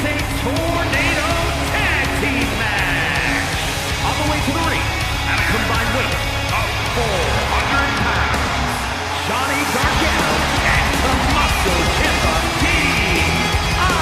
It's a tornado tag team match. On the way to the ring, at a combined weight of 400 pounds, Johnny Gargano and Tommaso Ciampa, DIY.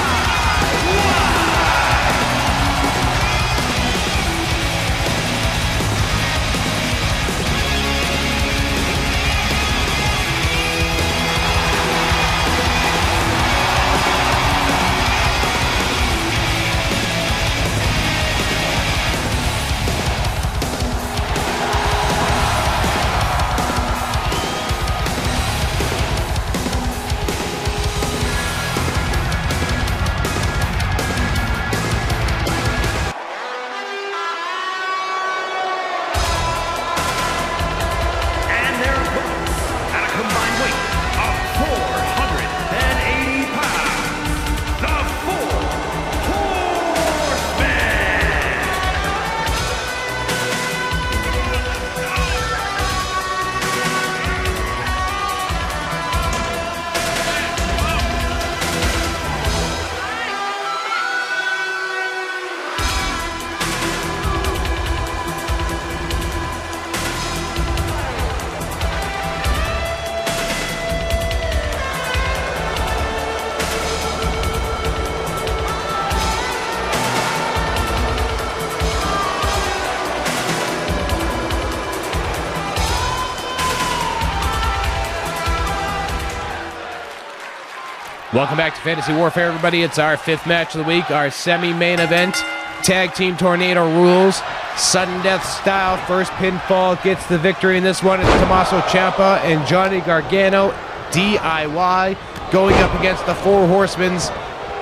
Welcome back to Fantasy Warfare, everybody. It's our fifth match of the week, our semi-main event. Tag Team Tornado rules, sudden death style. First pinfall gets the victory in this one. It's Tommaso Ciampa and Johnny Gargano, DIY, going up against the Four Horsemen,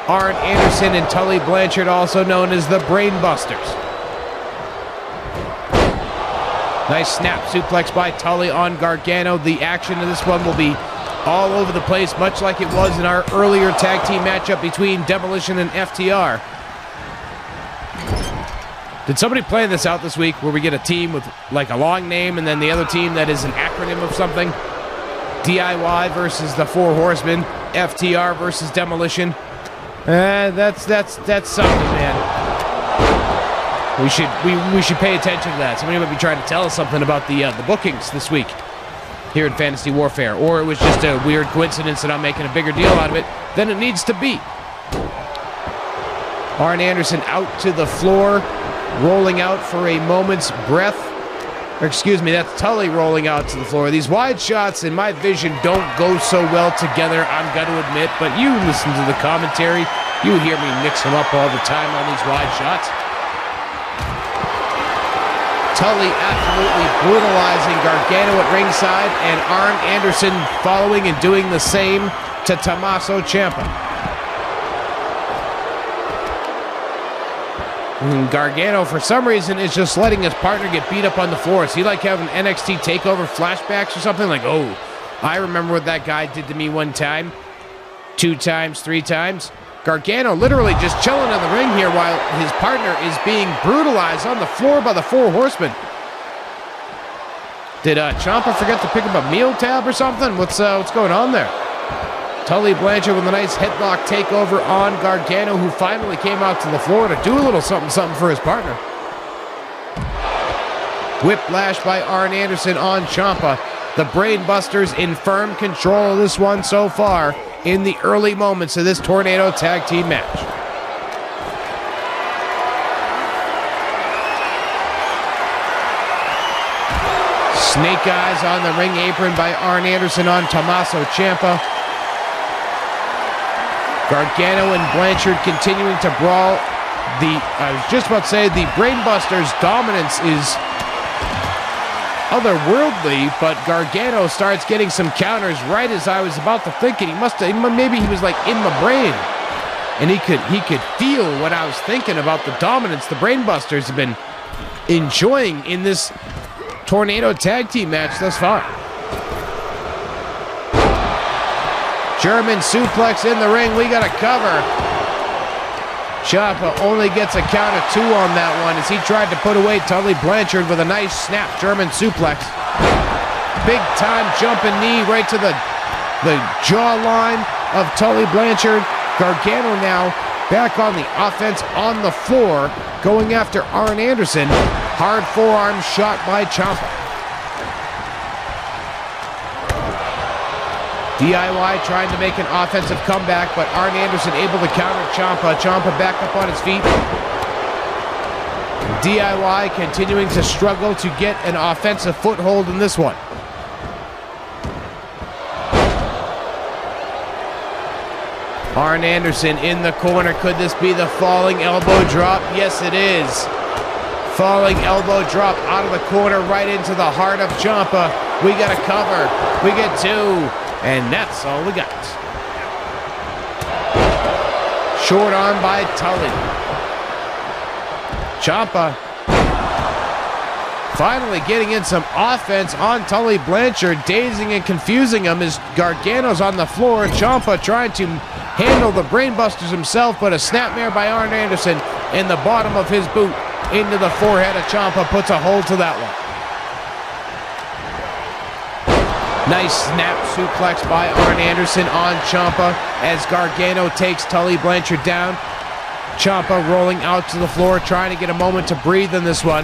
Arn Anderson and Tully Blanchard, also known as the Brainbusters. Nice snap suplex by Tully on Gargano. The action of this one will be all over the place, much like it was in our earlier tag team matchup between Demolition and FTR. Did somebody plan this out this week where we get a team with like a long name and then the other team that is an acronym of something? DIY versus the Four Horsemen, FTR versus Demolition. That's something, man. We should pay attention to that. Somebody might be trying to tell us something about the bookings this week here in Fantasy Warfare, or it was just a weird coincidence that I'm making a bigger deal out of it than it needs to be. Arn Anderson out to the floor, rolling out for a moment's breath. Or excuse me, that's Tully rolling out to the floor. These wide shots in my vision don't go so well together, I'm going to admit, but you listen to the commentary, you hear me mix them up all the time on these wide shots. Tully absolutely brutalizing Gargano at ringside, and Arn Anderson following and doing the same to Tommaso Ciampa. And Gargano, for some reason, is just letting his partner get beat up on the floor. Is he like having NXT TakeOver flashbacks or something? Like, oh, I remember what that guy did to me one time, 2 times, 3 times. Gargano literally just chilling in the ring here while his partner is being brutalized on the floor by the Four Horsemen. Did Ciampa forget to pick up a meal tab or something? What's going on there? Tully Blanchard with a nice headlock takeover on Gargano, who finally came out to the floor to do a little something for his partner. Whiplash by Arn Anderson on Ciampa. The Brainbusters in firm control of this one so far in the early moments of this Tornado Tag Team match. Snake eyes on the ring apron by Arn Anderson on Tommaso Ciampa. Gargano and Blanchard continuing to brawl. I was just about to say, the Brainbusters' dominance is otherworldly, but Gargano starts getting some counters right as I was about to think it. Maybe he was like in my brain, and he could feel what I was thinking about the dominance the Brainbusters have been enjoying in this Tornado Tag Team match thus far. German suplex in the ring. We got a cover. Ciampa only gets a count of 2 on that one as he tried to put away Tully Blanchard with a nice snap German suplex. Big time jumping knee right to the jawline of Tully Blanchard. Gargano now back on the offense on the floor, going after Arn Anderson. Hard forearm shot by Ciampa. DIY trying to make an offensive comeback, but Arn Anderson able to counter Ciampa. Ciampa back up on his feet. DIY continuing to struggle to get an offensive foothold in this one. Arn Anderson in the corner. Could this be the falling elbow drop? Yes, it is. Falling elbow drop out of the corner right into the heart of Ciampa. We got a cover. We get two. And that's all we got. Short arm by Tully. Ciampa finally getting in some offense on Tully Blanchard, dazing and confusing him as Gargano's on the floor. Ciampa trying to handle the brainbusters himself, but a snapmare by Arn Anderson in the bottom of his boot into the forehead of Ciampa puts a hold to that one. Nice snap suplex by Arn Anderson on Ciampa as Gargano takes Tully Blanchard down. Ciampa rolling out to the floor, trying to get a moment to breathe in this one.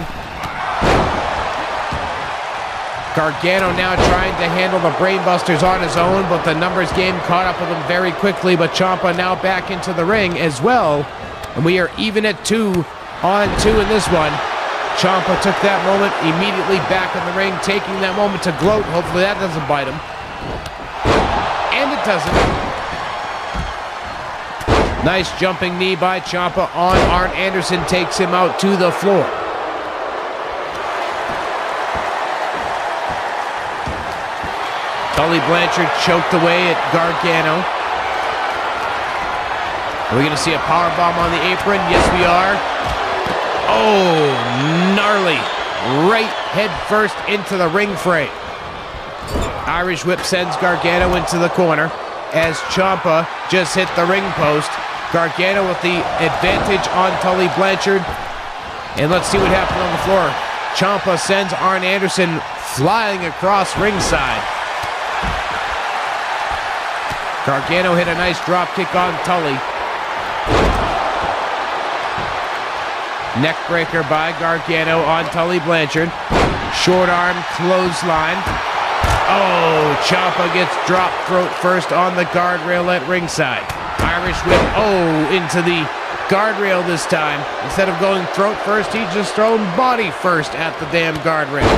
Gargano now trying to handle the brainbusters on his own, but the numbers game caught up with him very quickly. But Ciampa now back into the ring as well. And we are even at 2-on-2 in this one. Ciampa took that moment, immediately back in the ring, taking that moment to gloat. Hopefully that doesn't bite him. And it doesn't. Nice jumping knee by Ciampa on Arn Anderson, takes him out to the floor. Tully Blanchard choked away at Gargano. Are we going to see a powerbomb on the apron? Yes, we are. Oh, gnarly. Right head first into the ring frame. Irish whip sends Gargano into the corner as Ciampa just hit the ring post. Gargano with the advantage on Tully Blanchard. And let's see what happened on the floor. Ciampa sends Arn Anderson flying across ringside. Gargano hit a nice drop kick on Tully. Neck breaker by Gargano on Tully Blanchard. Short arm clothesline. Oh, Ciampa gets dropped throat first on the guardrail at ringside. Irish whip, into the guardrail this time. Instead of going throat first, he's just thrown body first at the damn guardrail.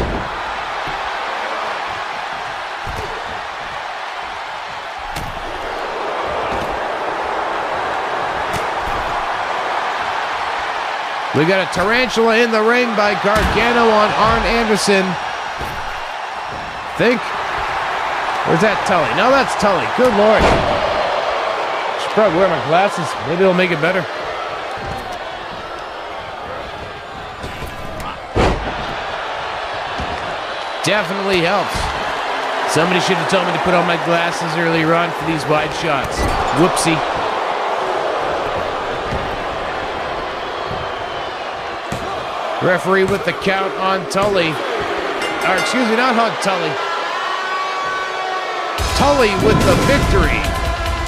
We got a tarantula in the ring by Gargano on Arn Anderson. Where's that Tully? No, that's Tully. Good Lord. Should probably wear my glasses. Maybe it'll make it better. Definitely helps. Somebody should have told me to put on my glasses earlier on for these wide shots. Whoopsie. Referee with the count on Tully. Or excuse me, not on Tully. Tully with the victory.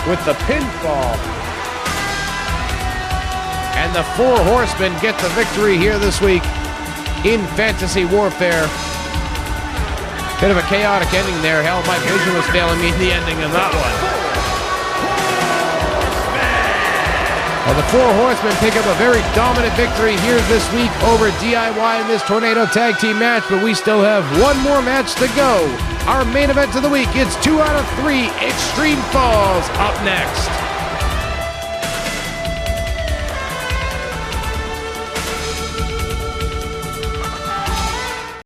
With the pinfall. And the Four Horsemen get the victory here this week in Fantasy Warfare. Bit of a chaotic ending there. Hell, my vision was failing me in the ending of that one. Well, the Four Horsemen pick up a very dominant victory here this week over DIY in this Tornado Tag Team match, but we still have one more match to go. Our main event of the week, it's 2 out of 3 Extreme Falls up next.